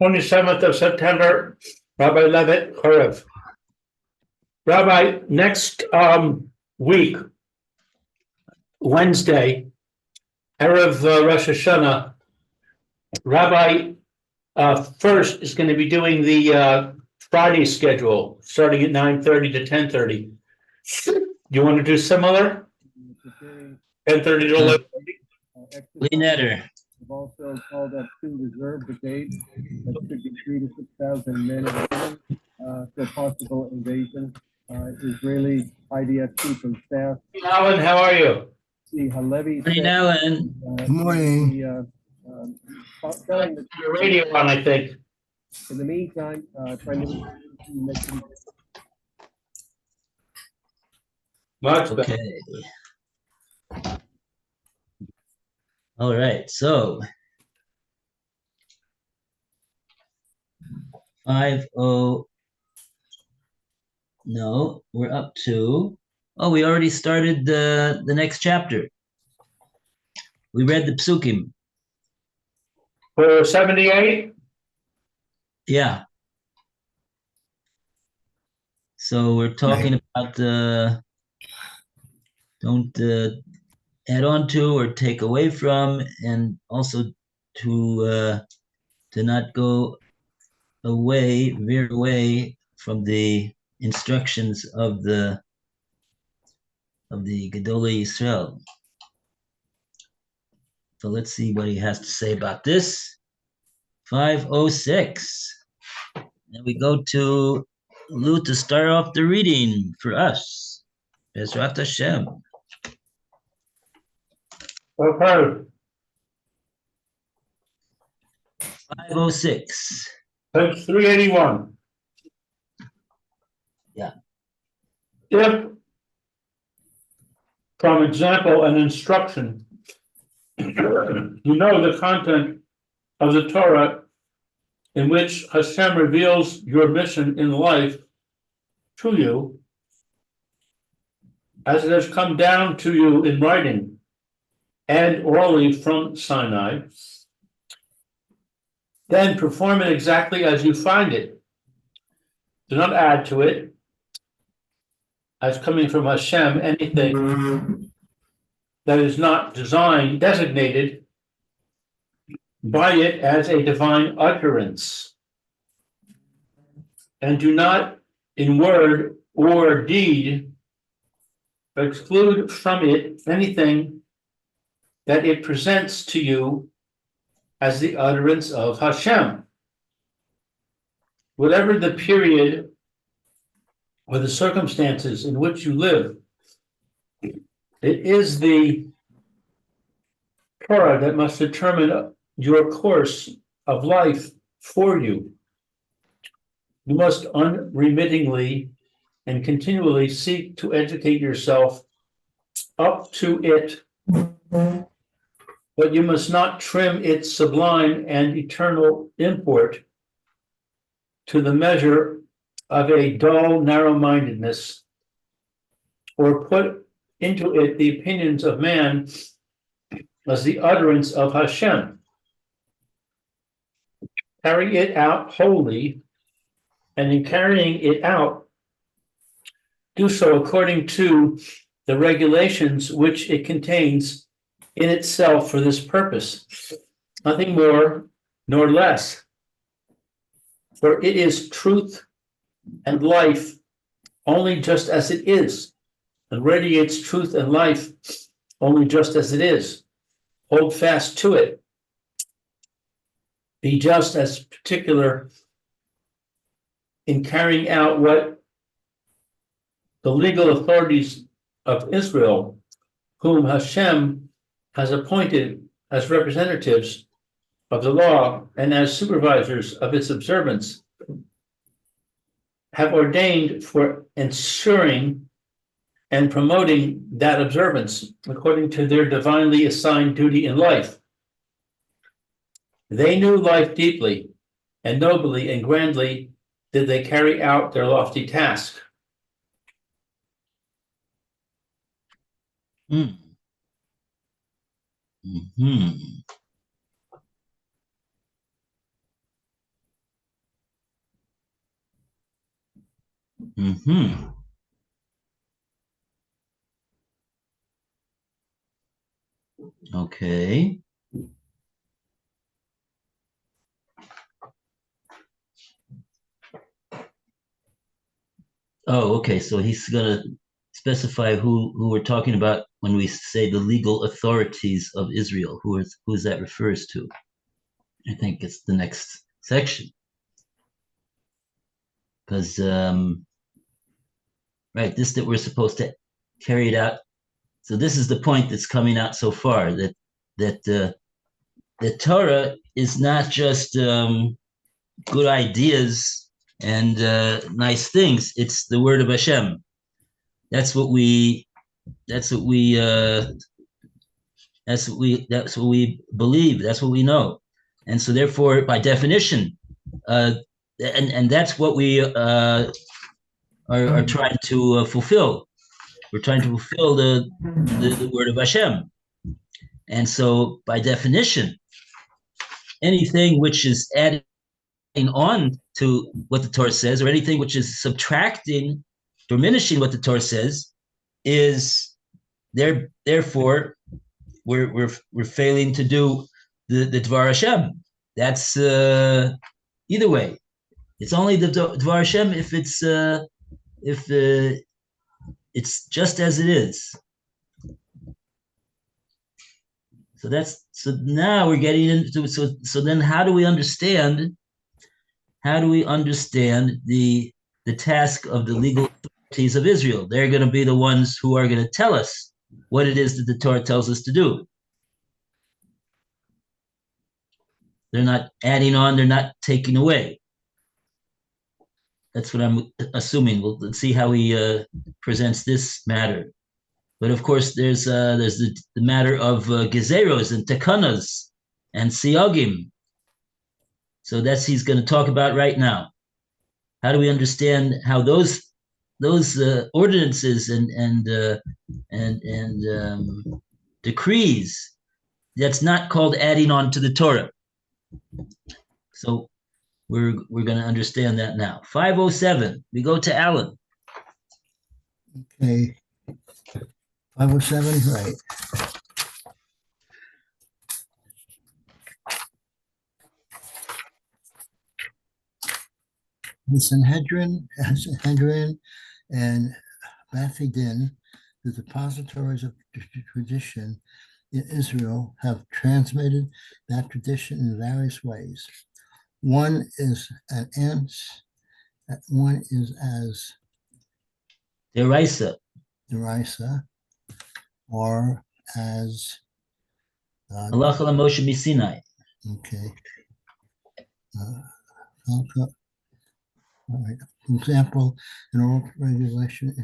27th of September, Rabbi Levitt, Horeb. Rabbi, next week, Wednesday, Erev Rosh Hashanah, Rabbi first is going to be doing the Friday schedule, starting at 9:30 to 10:30. You want to do similar? 10:30 to 11:30? Leanetter. We've also called up 2 reserve brigades that should be 3,000 to 6,000 men and women for possible invasion. Israeli IDF chief of staff. Alan, how are you? See Halevi. Morning, Alan. Good morning. Your radio on, I think. In the meantime, Much better. Okay. All right, so 5:00. No, we're up to. Oh, we already started the next chapter. We read the psukim. For 78? Yeah. So we're talking about don't add on to or take away from, and also to not go veer away from the instructions of the Gedolei Yisrael. So let's see what he has to say about this. 5:06. And we go to Lou to start off the reading for us. Bezrat Hashem. Okay. 5:06. Page 381. Yeah. If, from example and instruction, you know the content of the Torah in which Hashem reveals your mission in life to you, as it has come down to you in writing and orally from Sinai, then perform it exactly as you find it. Do not add to it, as coming from Hashem, anything that is not designated by it as a divine utterance. And do not, in word or deed, exclude from it anything that it presents to you as the utterance of Hashem. Whatever the period or the circumstances in which you live, it is the Torah that must determine your course of life for you. You must unremittingly and continually seek to educate yourself up to it, but you must not trim its sublime and eternal import to the measure of a dull narrow-mindedness, or put into it the opinions of man as the utterance of Hashem. Carry it out wholly, and in carrying it out, do so according to the regulations which it contains in itself for this purpose, nothing more nor less. For it is truth and life only just as it is, and radiates truth and life only just as it is. Hold fast to it. Be just as particular in carrying out what the legal authorities of Israel, whom Hashem has appointed as representatives of the law and as supervisors of its observance, have ordained for ensuring and promoting that observance according to their divinely assigned duty in life. They knew life deeply, and nobly and grandly did they carry out their lofty task. Mm-hmm. Okay. Oh, okay. So he's gonna specify who we're talking about when we say the legal authorities of Israel. Who that refers to? I think it's the next section. Because right, this that we're supposed to carry it out. So this is the point that's coming out so far, that the Torah is not just good ideas and nice things. It's the word of Hashem. That's what we. That's what we. That's what we believe. That's what we know. And so, therefore, by definition, and that's what we are trying to fulfill. We're trying to fulfill the word of Hashem. And so, by definition, anything which is adding on to what the Torah says, or anything which is subtracting, diminishing what the Torah says, is there. Therefore, we're failing to do the Dvar Hashem. That's either way. It's only the Dvar Hashem if it's just as it is. So now we're getting into so then how do we understand the task of the legal authorities of Israel? They're going to be the ones who are going to tell us what it is that the Torah tells us to do. They're not adding on, they're not taking away. That's what I'm assuming. Let's see how he presents this matter. But of course, there's the matter of gezeros and tekanas and siyagim. So that's he's going to talk about right now. How do we understand how those ordinances and decrees, that's not called adding on to the Torah. So we're going to understand that now. 507. We go to Alan. Okay. 507, right. The Sanhedrin and Beth-Din, the depositories of tradition in Israel, have transmitted that tradition in various ways. One is as Deraisa, or as Halacha Moshe Misinai. okay. All right. For example, an oral regulation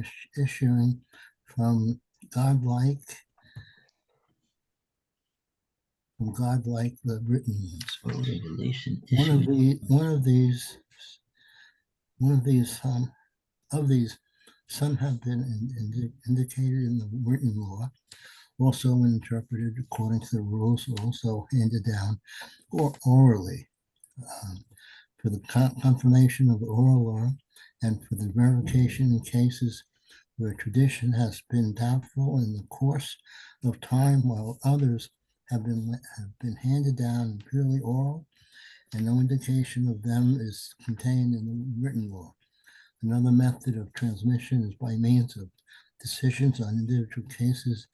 issuing from godlike the written ones. Regulation some have been indicated in the written law, also interpreted according to the rules, also handed down or orally. For the confirmation of the oral law and for the verification in cases where tradition has been doubtful in the course of time, while others have been handed down purely oral, and no indication of them is contained in the written law. Another method of transmission is by means of decisions on individual cases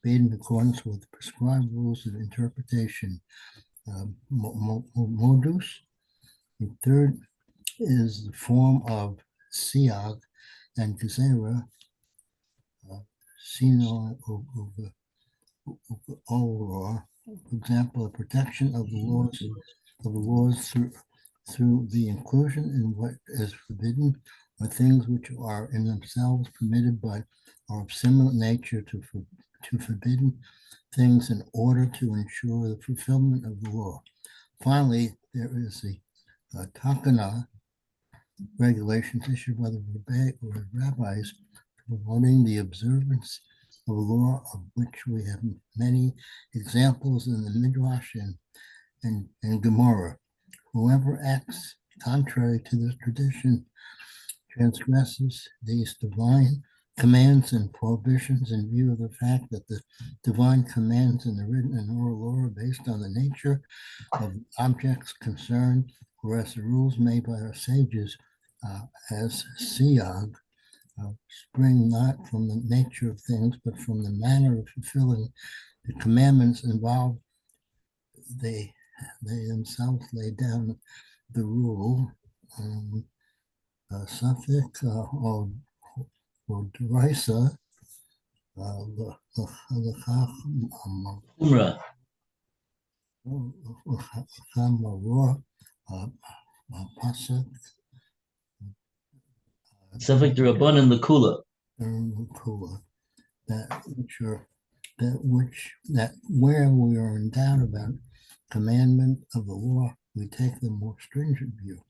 made in accordance with prescribed rules of interpretation, modus. The third is the form of siyag and gezerah, sino over, for example, the protection of the laws through the inclusion in what is forbidden, or things which are in themselves permitted but are of similar nature to forbidden things in order to ensure the fulfillment of the law. Finally, there is the takana regulations issued by the rabbis promoting the observance of a law, of which we have many examples in the Midrash and Gemara. Whoever acts contrary to this tradition transgresses these divine commands and prohibitions in view of the fact that the divine commands in the written and oral law are based on the nature of objects concerned, whereas the rules made by our sages as siyag spring not from the nature of things, but from the manner of fulfilling the commandments involved. They themselves lay down the rule. Suffix or derisa, Umrah. pasuk Suffolk the Rabbanan Lakula. that where we are in doubt about commandment of the law, we take the more stringent view.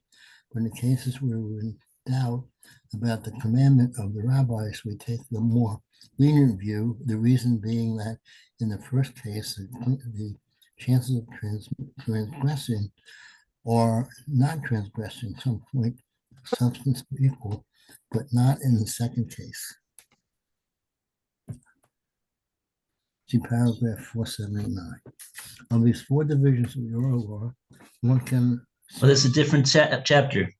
But in the cases where we're in doubt about the commandment of the rabbis, we take the more lenient view, the reason being that in the first case, the chances of transgressing or not transgressing some point substance equal, but not in the second case. See paragraph 479. Of these four divisions of the oral law, one can. Oh, that's a different chapter.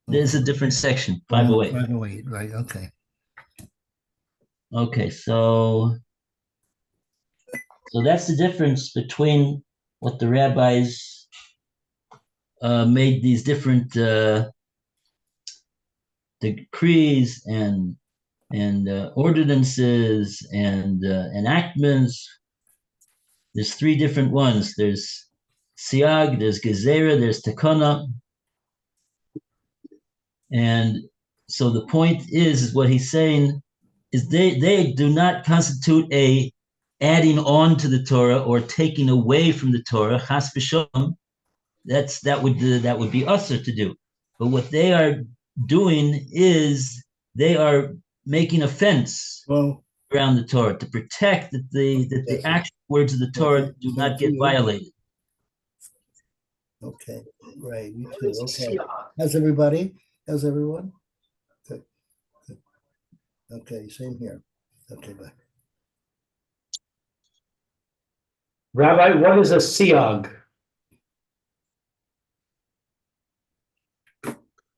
There's a different section, 508. 508, right, okay. Okay, so that's the difference between what the rabbis made these different decrees and ordinances and enactments. There's three different ones. There's siag, there's gezerah, there's takana. And so the point is what he's saying is they do not constitute a adding on to the Torah or taking away from the Torah. Chas v'shalom, that would be usher to do. But what they are doing is they are making a fence around the Torah to protect that the actual words of the Torah do not get violated. Okay, right, you too. Okay. How's everybody? How's everyone? Good. Good. Okay, same here. Okay, bye. Rabbi, what is a siag?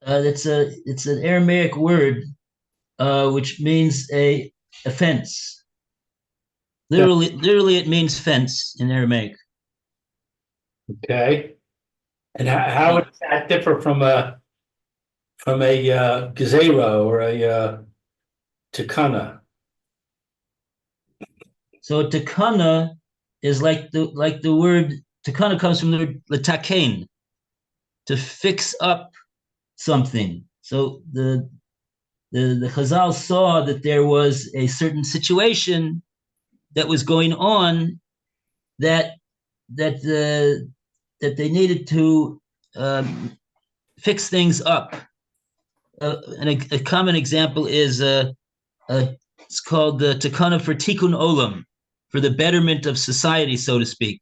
It's an Aramaic word which means a fence. Literally, it means fence in Aramaic. Okay. And how does that differ from a gezerah or a takana? So takana is like the word takana comes from the word letaken, to fix up something. So the Chazal saw that there was a certain situation that was going on that they needed to fix things up. And a common example is it's called the takana for tikkun olam, for the betterment of society, so to speak.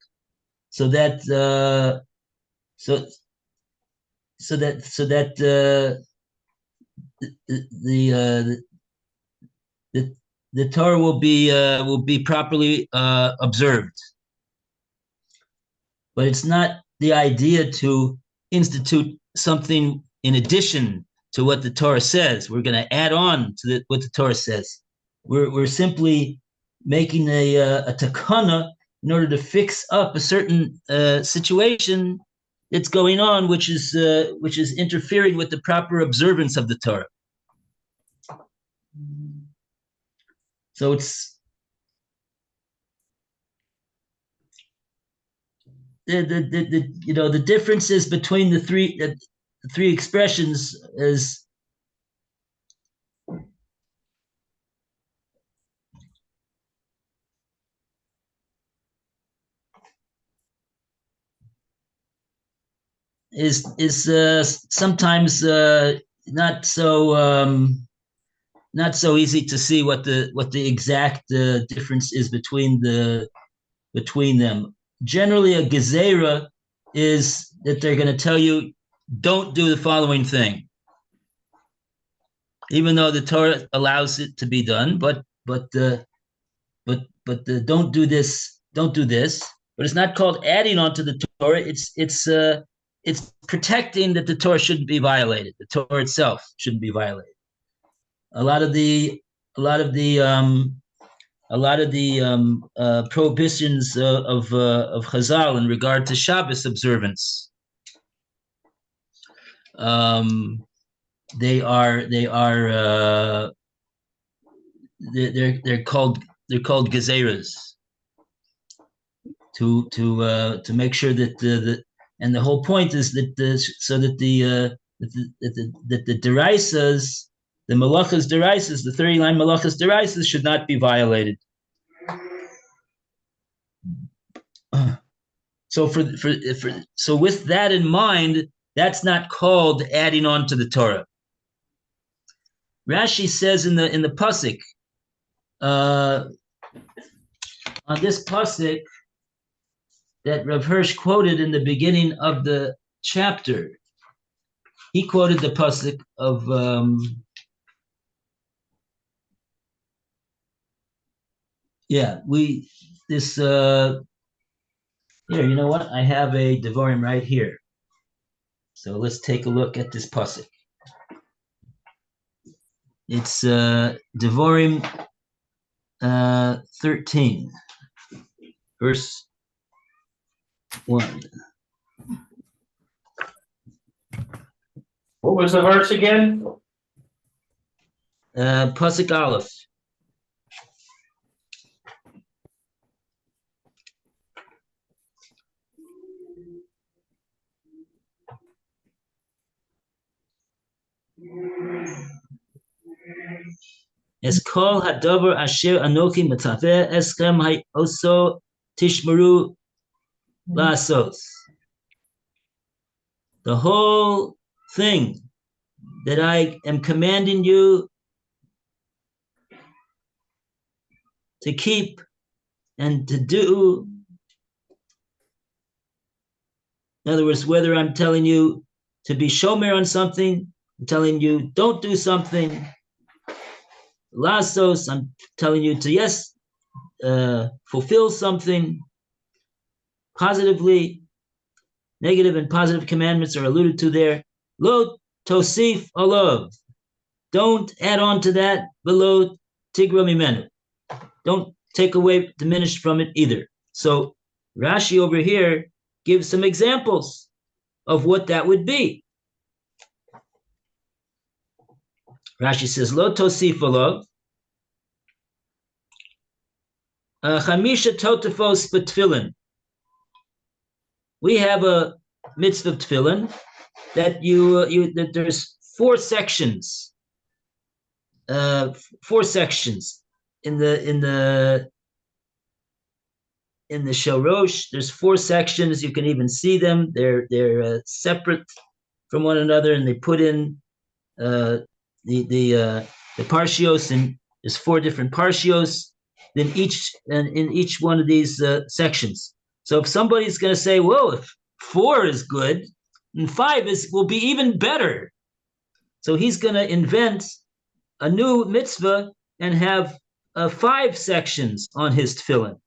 So that the Torah will be properly observed. But it's not the idea to institute something in addition to what the Torah says. We're going to add on to what the Torah says. We're simply making a takana in order to fix up a certain situation that's going on, which is interfering with the proper observance of the Torah. So it's the differences between the three expressions is sometimes not so easy to see what the exact difference is between them. Generally, a gezerah is that they're going to tell you, don't do the following thing. even though the Torah allows it to be done, but don't do this, don't do this. But it's not called adding on to the Torah. It's protecting that the Torah shouldn't be violated. The Torah itself shouldn't be violated. A lot of the prohibitions of Chazal in regard to Shabbos observance, they're called gezeras to make sure that and the whole point is that the deraisas, the malachas deraisas, the 39 malachas deraisas should not be violated. So so with that in mind, that's not called adding on to the Torah. Rashi says in the pasuk, on this pasuk that Rav Hirsch quoted in the beginning of the chapter, he quoted the pasuk of here, you know what? I have a Devarim right here. So let's take a look at this pasuk. It's Devarim 13, verse 1. What was the verse again? Pasuk Aleph. Es kol hadavar asher anoki mataveh eskem oso tishmeru lasos. The whole thing that I am commanding you to keep and to do, in other words, whether I'm telling you to be shomer on something, I'm telling you don't do something, lasos, I'm telling you to fulfill something positively. Negative and positive commandments are alluded to there. Lo tosif alav. Don't add on to that. Velo tigra mimenu. Don't take away, diminish from it either. So Rashi over here gives some examples of what that would be. Rashi says, Lo tosif alav. Chamisha totafos b'tfilin. We have a mitzvah of tefillin that that there's four sections in the Shorosh. There's four sections. You can even see them. They're separate from one another, and they put in the parshios, and there's four different parshios in each one of these sections. So if somebody's going to say, well, if 4 is good, and 5 will be even better. So he's going to invent a new mitzvah and have 5 sections on his tefillin.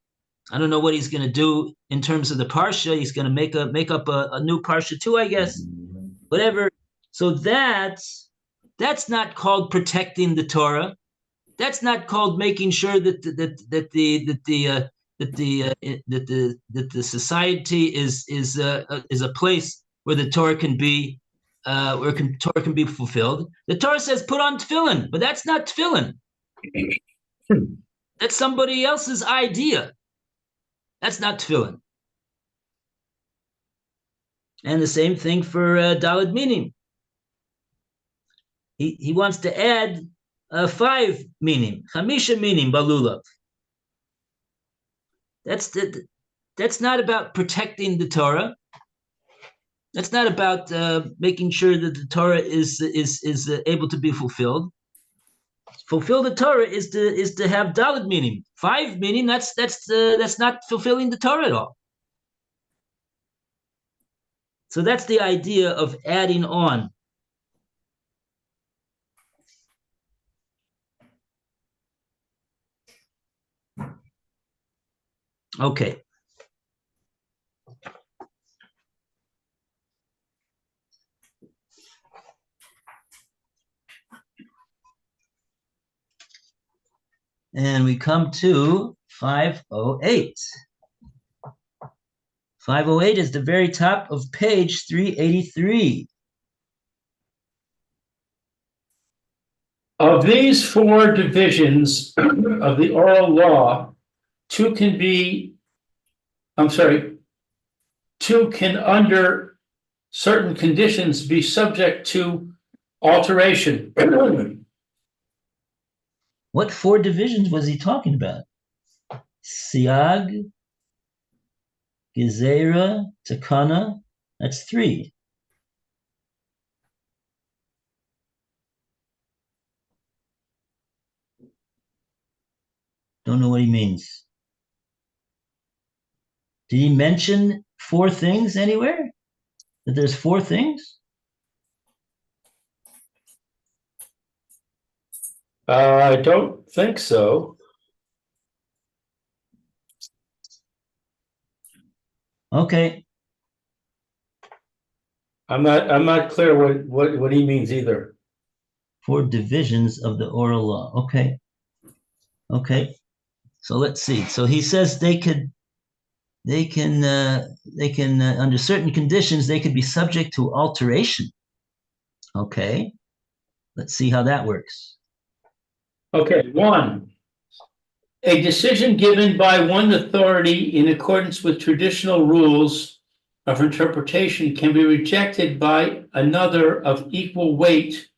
I don't know what he's going to do in terms of the parsha. He's going to make up a new parsha too, I guess. Whatever. So that's not called protecting the Torah. That's not called making sure that the society is a place where the Torah can be Torah can be fulfilled. The Torah says put on tefillin, but that's not tefillin. That's somebody else's idea. That's not tefillin. And the same thing for Daled Minim. He wants to add 5 minim, Chamisha minim balulav. That's not about protecting the Torah. That's not about making sure that the Torah is able to be fulfilled. Fulfill the Torah is to have daled minim. 5 minim, that's not fulfilling the Torah at all. So that's the idea of adding on. Okay. And we come to 508. 508 is the very top of page 383. Of these four divisions of the oral law, two can under certain conditions be subject to alteration. What four divisions was he talking about? Siag, Gezerah, Takana, that's three. Don't know what he means. Did he mention four things anywhere? That there's four things? I don't think so. Okay. I'm not clear what he means either. Four divisions of the oral law. Okay. Okay. So let's see. So he says they can under certain conditions they could be subject to alteration. Okay. Let's see how that works. Okay, one, a decision given by one authority in accordance with traditional rules of interpretation can be rejected by another of equal weight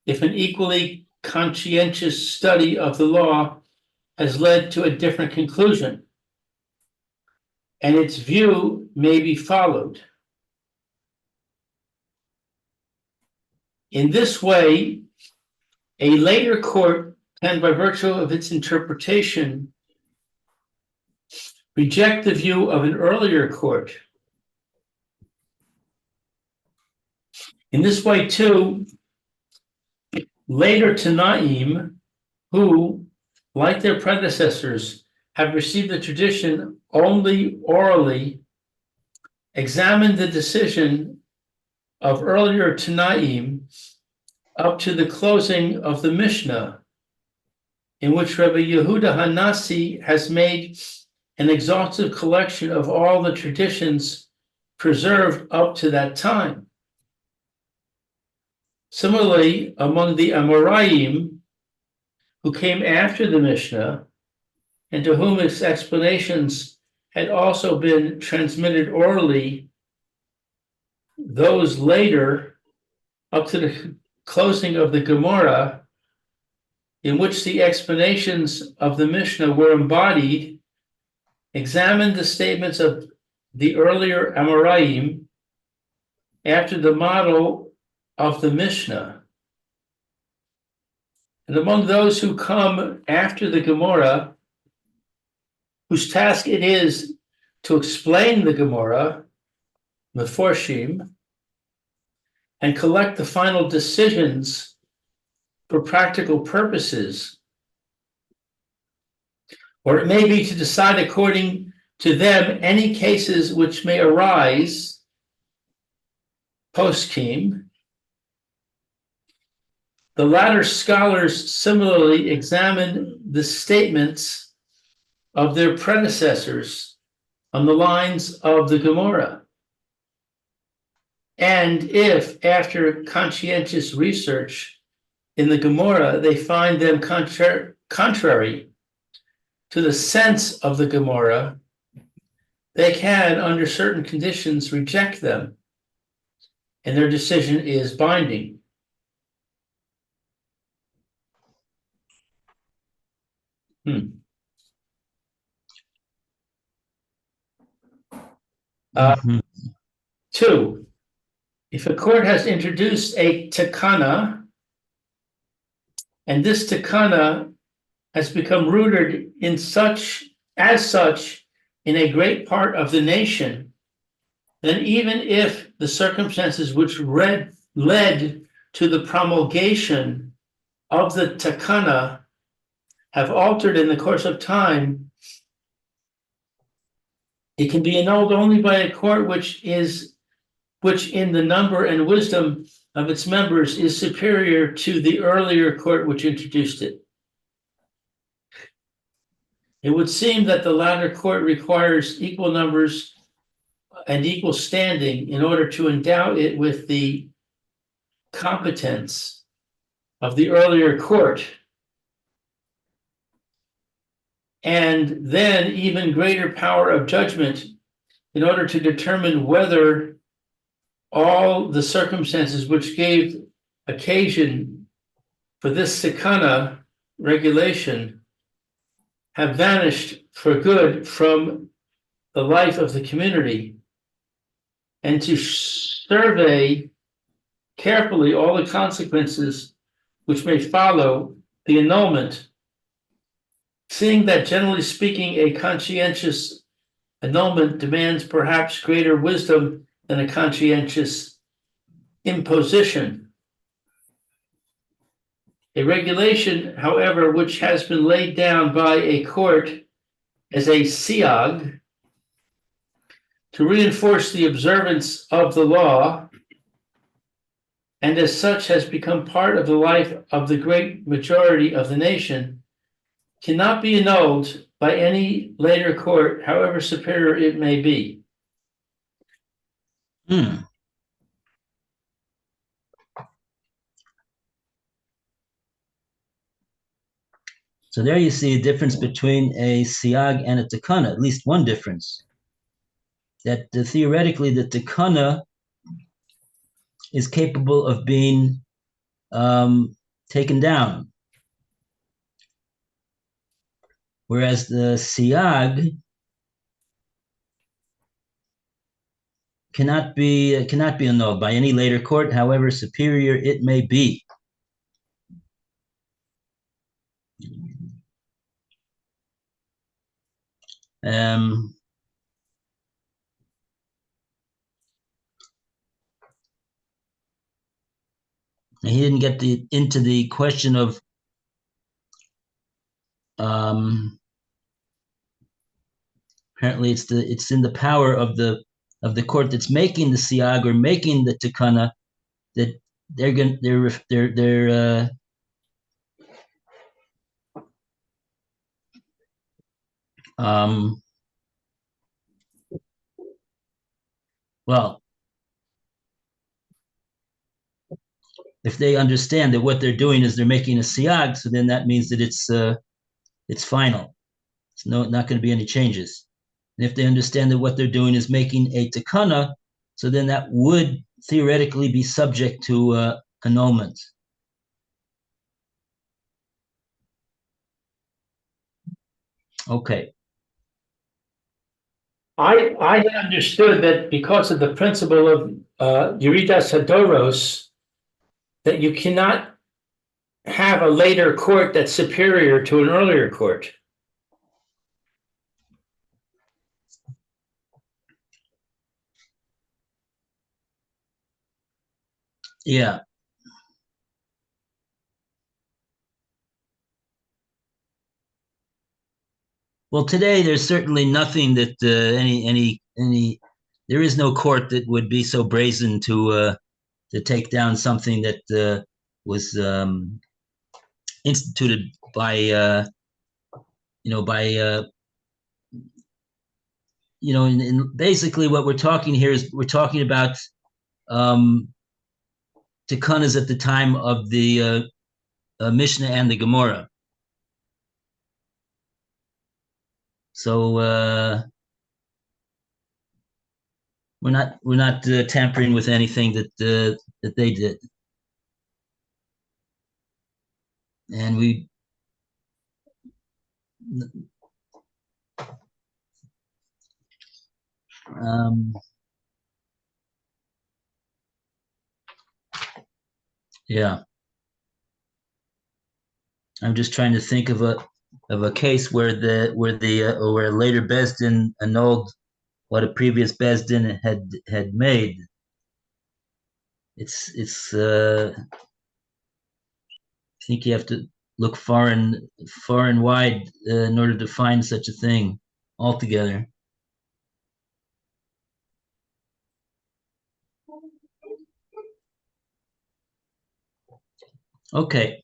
if an equally conscientious study of the law has led to a different conclusion, and its view may be followed. In this way, a later court can, by virtue of its interpretation, reject the view of an earlier court. In this way, too, later Tanaim, who, like their predecessors, have received the tradition only orally, examine the decision of earlier Tanaim up to the closing of the Mishnah, in which Rabbi Yehuda Hanasi has made an exhaustive collection of all the traditions preserved up to that time. Similarly, among the Amoraim, who came after the Mishnah, and to whom its explanations had also been transmitted orally, those later, up to the closing of the Gemara, in which the explanations of the Mishnah were embodied, examined the statements of the earlier Amoraim after the model of the Mishnah. And among those who come after the Gemara, whose task it is to explain the Gemara, Meforshim, and collect the final decisions for practical purposes, or it may be to decide according to them any cases which may arise poskim. The latter scholars similarly examine the statements of their predecessors on the lines of the Gemara. And if, after conscientious research in the Gemara, they find them contrary to the sense of the Gemara, they can, under certain conditions, reject them, and their decision is binding. Two, if a court has introduced a takana, and this takana has become rooted in such in a great part of the nation, then even if the circumstances which led to the promulgation of the takana have altered in the course of time, It can be annulled only by a court which in the number and wisdom of its members is superior to the earlier court which introduced it. It would seem that the latter court requires equal numbers and equal standing in order to endow it with the competence of the earlier court, and then even greater power of judgment in order to determine whether all the circumstances which gave occasion for this sakana regulation have vanished for good from the life of the community, and to survey carefully all the consequences which may follow the annulment, seeing that generally speaking, a conscientious annulment demands perhaps greater wisdom than a conscientious imposition. A regulation, however, which has been laid down by a court as a siag to reinforce the observance of the law, and as such has become part of the life of the great majority of the nation, cannot be annulled by any later court, however superior it may be. So there you see a difference between a siag and a takana, at least one difference. That theoretically the takana is capable of being taken down, whereas the siag cannot be annulled by any later court, however superior it may be. He didn't get into the question of apparently it's in the power of the court that's making the siag or making the takana that well, if they understand that what they're doing is they're making a siag, so then that means that it's final. It's not going to be any changes. And if they understand that what they're doing is making a takana, so then that would theoretically be subject to annulment. Okay. I had understood that because of the principle of Yuridas Hadoros, that you cannot have a later court that's superior to an earlier court. Yeah. Well, today there's certainly nothing that there is no court that would be so brazen to take down something that was instituted by and basically what we're talking here is we're talking about takanas at the time of the Mishnah and the Gemara. So we're not tampering with anything that they did, and we yeah. I'm just trying to think of a case where a later Bezdin annulled what a previous Bezdin had made. It's I think you have to look far and wide in order to find such a thing altogether. Okay.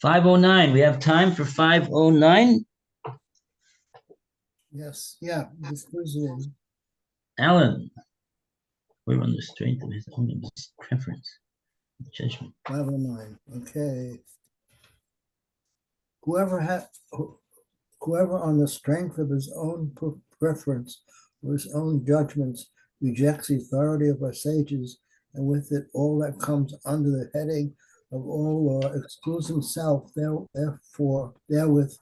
509. We have time for 509. Yes, yeah, this was in. Alan. We're on the strength of his own preference, judgment. 509, okay. Whoever on the strength of his own preference or his own judgments rejects the authority of our sages, and with it all that comes under the heading of all law, excludes himself, therefore, therewith,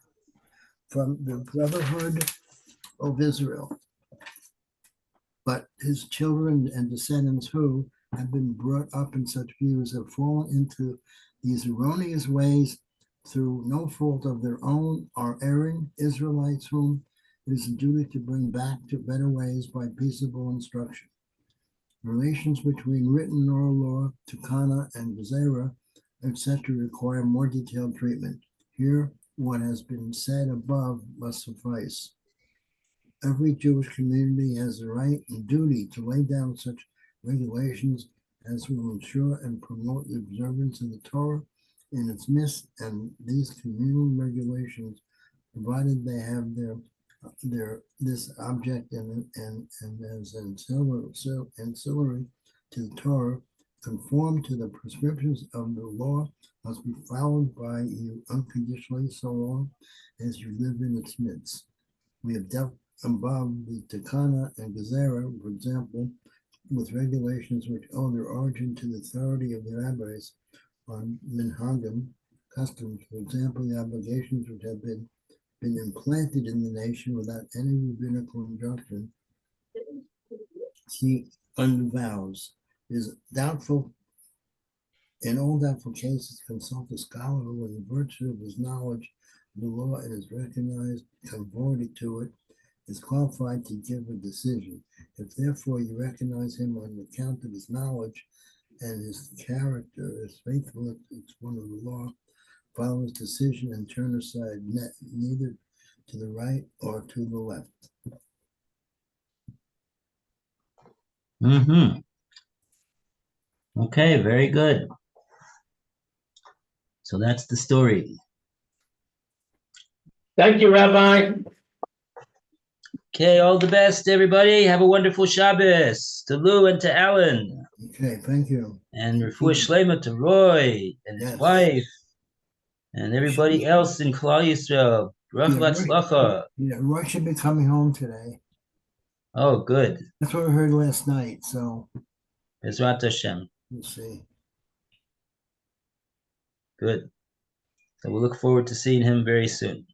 from the brotherhood of Israel. But his children and descendants who have been brought up in such views have fallen into these erroneous ways through no fault of their own, are erring Israelites whom it is a duty to bring back to better ways by peaceable instruction. Relations between written oral law, Tukana, and Gezerah, etc., require more detailed treatment. Here, what has been said above must suffice. Every Jewish community has the right and duty to lay down such regulations as will ensure and promote the observance of the Torah in its midst, and these communal regulations, provided they have this object and as ancillary to the Torah, conform to the prescriptions of the law, must be followed by you unconditionally so long as you live in its midst. We have dealt above the Takana and Gezerah, for example, with regulations which owe their origin to the authority of the rabbis on minhagim, customs, for example, the obligations which have been implanted in the nation without any rabbinical injunction. See, under vows, is doubtful. In all doubtful cases, consult a scholar who, in virtue of his knowledge of the law and is recognized conformity to it, is qualified to give a decision. If therefore you recognize him on account of his knowledge and his character as faithful as one of the law, follow his decision and turn aside neither to the right or to the left. Mm-hmm. Okay, very good. So that's the story. Thank you, Rabbi. Okay, all the best, everybody. Have a wonderful Shabbos to Lou and to Alan. Okay, thank you. And refuah shlema to Roy and his Yes. wife and everybody else in Klal Yisrael. Baruch v'atzlacha. Yeah, Roy should be coming home today. Oh, good. That's what we heard last night, so Bezrat Hashem. we'll see. Good. So we'll look forward to seeing him very soon.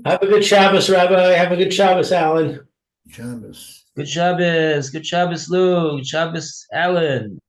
Have a good Shabbos, Rabbi. Have a good Shabbos, Alan. Shabbos. Good Shabbos. Good Shabbos, Lou. Good Shabbos, Alan.